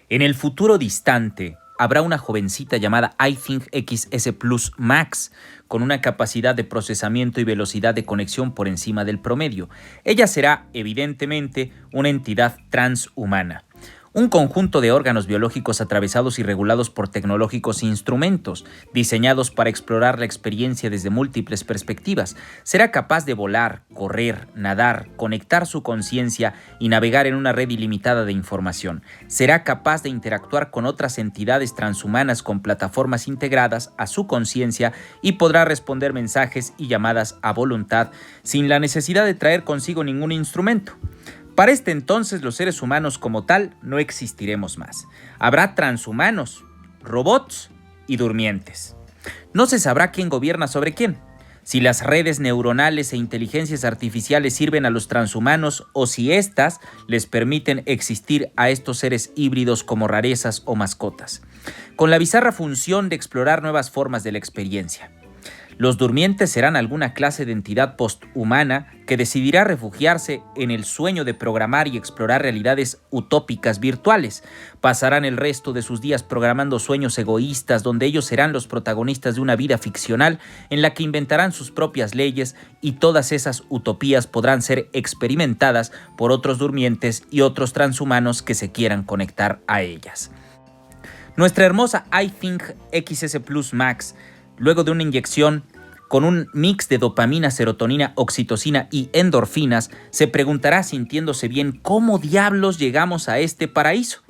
En el futuro distante, habrá una jovencita llamada iThing XS Plus Max, con una capacidad de procesamiento y velocidad de conexión por encima del promedio. Ella será, evidentemente, una entidad transhumana. Un conjunto de órganos biológicos atravesados y regulados por tecnológicos instrumentos, diseñados para explorar la experiencia desde múltiples perspectivas. Será capaz de volar, correr, nadar, conectar su conciencia y navegar en una red ilimitada de información. Será capaz de interactuar con otras entidades transhumanas con plataformas integradas a su conciencia y podrá responder mensajes y llamadas a voluntad sin la necesidad de traer consigo ningún instrumento. Para este entonces, los seres humanos como tal no existiremos más. Habrá transhumanos, robots y durmientes. No se sabrá quién gobierna sobre quién, si las redes neuronales e inteligencias artificiales sirven a los transhumanos o si éstas les permiten existir a estos seres híbridos como rarezas o mascotas, con la bizarra función de explorar nuevas formas de la experiencia. Los durmientes serán alguna clase de entidad posthumana que decidirá refugiarse en el sueño de programar y explorar realidades utópicas virtuales. Pasarán el resto de sus días programando sueños egoístas donde ellos serán los protagonistas de una vida ficcional en la que inventarán sus propias leyes y todas esas utopías podrán ser experimentadas por otros durmientes y otros transhumanos que se quieran conectar a ellas. Nuestra hermosa iThing XS Plus Max, luego de una inyección con un mix de dopamina, serotonina, oxitocina y endorfinas, se preguntará sintiéndose bien cómo diablos llegamos a este paraíso.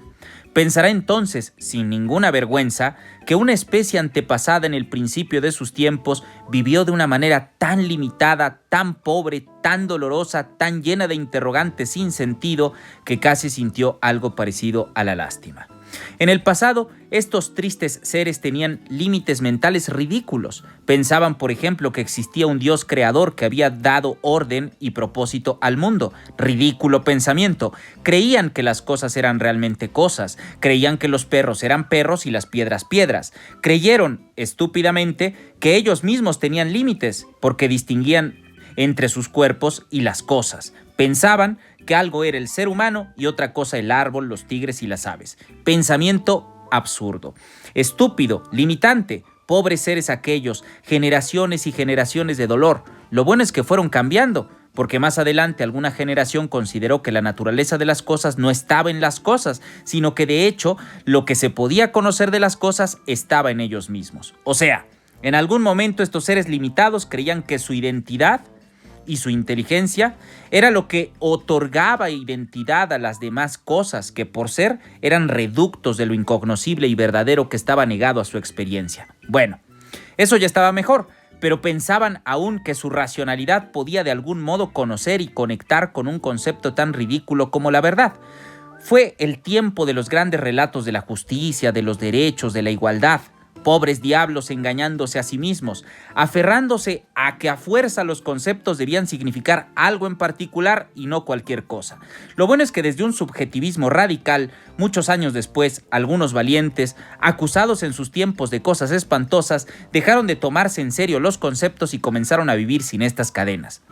Pensará entonces, sin ninguna vergüenza, que una especie antepasada en el principio de sus tiempos vivió de una manera tan limitada, tan pobre, tan dolorosa, tan llena de interrogantes sin sentido, que casi sintió algo parecido a la lástima. En el pasado, estos tristes seres tenían límites mentales ridículos. Pensaban, por ejemplo, que existía un Dios creador que había dado orden y propósito al mundo. Ridículo pensamiento. Creían que las cosas eran realmente cosas. Creían que los perros eran perros y las piedras piedras. Creyeron, estúpidamente, que ellos mismos tenían límites, porque distinguían entre sus cuerpos y las cosas. Pensaban que algo era el ser humano y otra cosa el árbol, los tigres y las aves. Pensamiento absurdo, estúpido, limitante. Pobres seres aquellos, generaciones y generaciones de dolor. Lo bueno es que fueron cambiando, porque más adelante alguna generación consideró que la naturaleza de las cosas no estaba en las cosas, sino que de hecho lo que se podía conocer de las cosas estaba en ellos mismos. O sea, en algún momento estos seres limitados creían que su identidad y su inteligencia era lo que otorgaba identidad a las demás cosas que por ser eran reductos de lo incognoscible y verdadero que estaba negado a su experiencia. Bueno, eso ya estaba mejor, pero pensaban aún que su racionalidad podía de algún modo conocer y conectar con un concepto tan ridículo como la verdad. Fue el tiempo de los grandes relatos de la justicia, de los derechos, de la igualdad. Pobres diablos engañándose a sí mismos, aferrándose a que a fuerza los conceptos debían significar algo en particular y no cualquier cosa. Lo bueno es que desde un subjetivismo radical, muchos años después, algunos valientes, acusados en sus tiempos de cosas espantosas, dejaron de tomarse en serio los conceptos y comenzaron a vivir sin estas cadenas.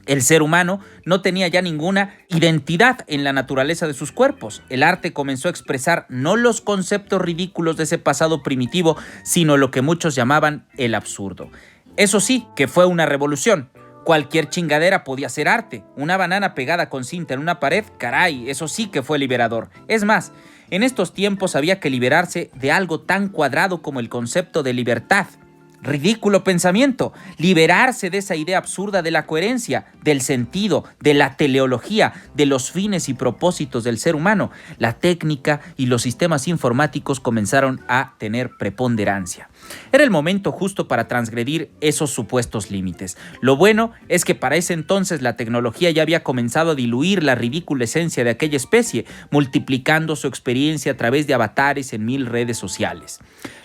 El ser humano no tenía ya ninguna identidad en la naturaleza de sus cuerpos. El arte comenzó a expresar no los conceptos ridículos de ese pasado primitivo, sino lo que muchos llamaban el absurdo. Eso sí, que fue una revolución. Cualquier chingadera podía ser arte. Una banana pegada con cinta en una pared, caray, eso sí que fue liberador. Es más, en estos tiempos había que liberarse de algo tan cuadrado como el concepto de libertad. Ridículo pensamiento, liberarse de esa idea absurda de la coherencia, del sentido, de la teleología, de los fines y propósitos del ser humano. La técnica y los sistemas informáticos comenzaron a tener preponderancia. Era el momento justo para transgredir esos supuestos límites. Lo bueno es que para ese entonces la tecnología ya había comenzado a diluir la ridícula esencia de aquella especie, multiplicando su experiencia a través de avatares en 1000 redes sociales.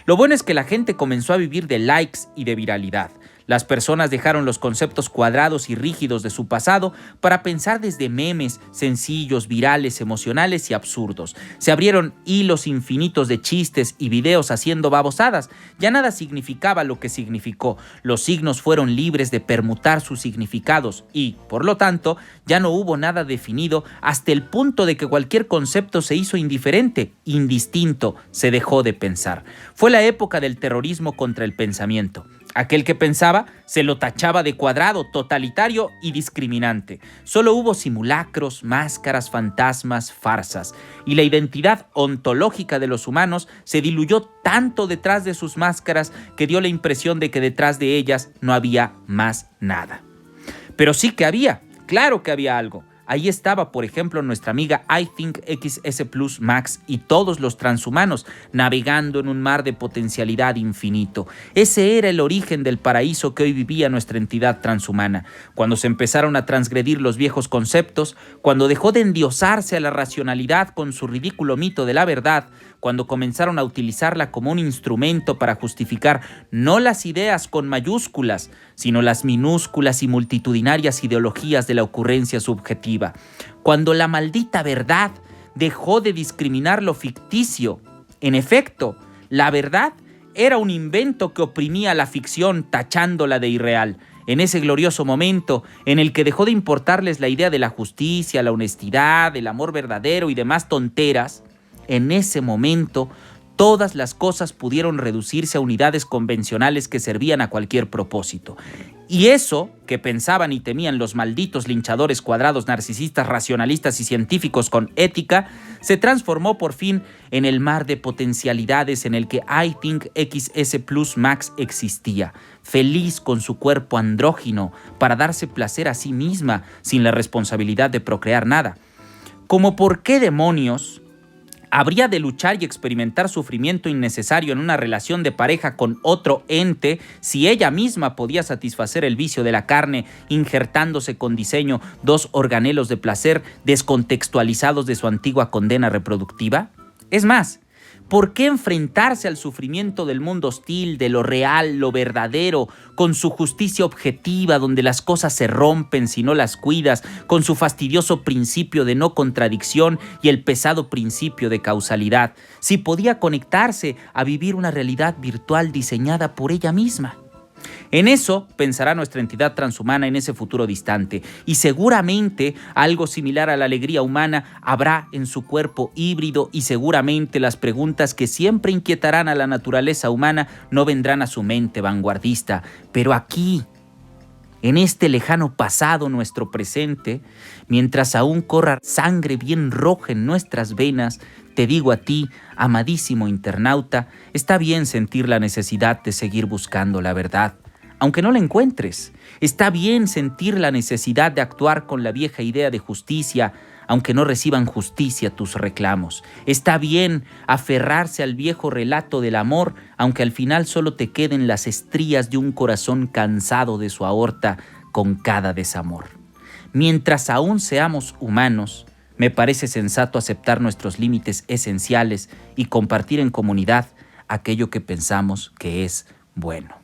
Lo bueno es que la gente comenzó a vivir de likes y de viralidad. Las personas dejaron los conceptos cuadrados y rígidos de su pasado para pensar desde memes sencillos, virales, emocionales y absurdos. Se abrieron hilos infinitos de chistes y videos haciendo babosadas. Ya nada significaba lo que significó. Los signos fueron libres de permutar sus significados y, por lo tanto, ya no hubo nada definido hasta el punto de que cualquier concepto se hizo indiferente, indistinto, se dejó de pensar. Fue la época del terrorismo contra el pensamiento. Aquel que pensaba se lo tachaba de cuadrado, totalitario y discriminante. Solo hubo simulacros, máscaras, fantasmas, farsas. Y la identidad ontológica de los humanos se diluyó tanto detrás de sus máscaras que dio la impresión de que detrás de ellas no había más nada. Pero sí que había, claro que había algo. Ahí estaba, por ejemplo, nuestra amiga iThinkXS Plus Max y todos los transhumanos navegando en un mar de potencialidad infinito. Ese era el origen del paraíso que hoy vivía nuestra entidad transhumana. Cuando se empezaron a transgredir los viejos conceptos, cuando dejó de endiosarse a la racionalidad con su ridículo mito de la verdad, cuando comenzaron a utilizarla como un instrumento para justificar no las ideas con mayúsculas, sino las minúsculas y multitudinarias ideologías de la ocurrencia subjetiva. Cuando la maldita verdad dejó de discriminar lo ficticio. En efecto, la verdad era un invento que oprimía a la ficción tachándola de irreal. En ese glorioso momento en el que dejó de importarles la idea de la justicia, la honestidad, el amor verdadero y demás tonteras, en ese momento, todas las cosas pudieron reducirse a unidades convencionales que servían a cualquier propósito. Y eso que pensaban y temían los malditos linchadores cuadrados, narcisistas, racionalistas y científicos con ética, se transformó por fin en el mar de potencialidades en el que iThinkXS Plus Max existía, feliz con su cuerpo andrógino para darse placer a sí misma sin la responsabilidad de procrear nada. ¿Cómo por qué demonios habría de luchar y experimentar sufrimiento innecesario en una relación de pareja con otro ente si ella misma podía satisfacer el vicio de la carne injertándose con diseño dos organelos de placer descontextualizados de su antigua condena reproductiva? Es más, ¿por qué enfrentarse al sufrimiento del mundo hostil, de lo real, lo verdadero, con su justicia objetiva donde las cosas se rompen si no las cuidas, con su fastidioso principio de no contradicción y el pesado principio de causalidad, si podía conectarse a vivir una realidad virtual diseñada por ella misma? En eso pensará nuestra entidad transhumana en ese futuro distante, y seguramente algo similar a la alegría humana habrá en su cuerpo híbrido, y seguramente las preguntas que siempre inquietarán a la naturaleza humana no vendrán a su mente vanguardista. Pero aquí, en este lejano pasado nuestro presente, mientras aún corra sangre bien roja en nuestras venas, te digo a ti, amadísimo internauta, está bien sentir la necesidad de seguir buscando la verdad, aunque no la encuentres. Está bien sentir la necesidad de actuar con la vieja idea de justicia, aunque no reciban justicia tus reclamos. Está bien aferrarse al viejo relato del amor, aunque al final solo te queden las estrías de un corazón cansado de su aorta con cada desamor. Mientras aún seamos humanos, me parece sensato aceptar nuestros límites esenciales y compartir en comunidad aquello que pensamos que es bueno.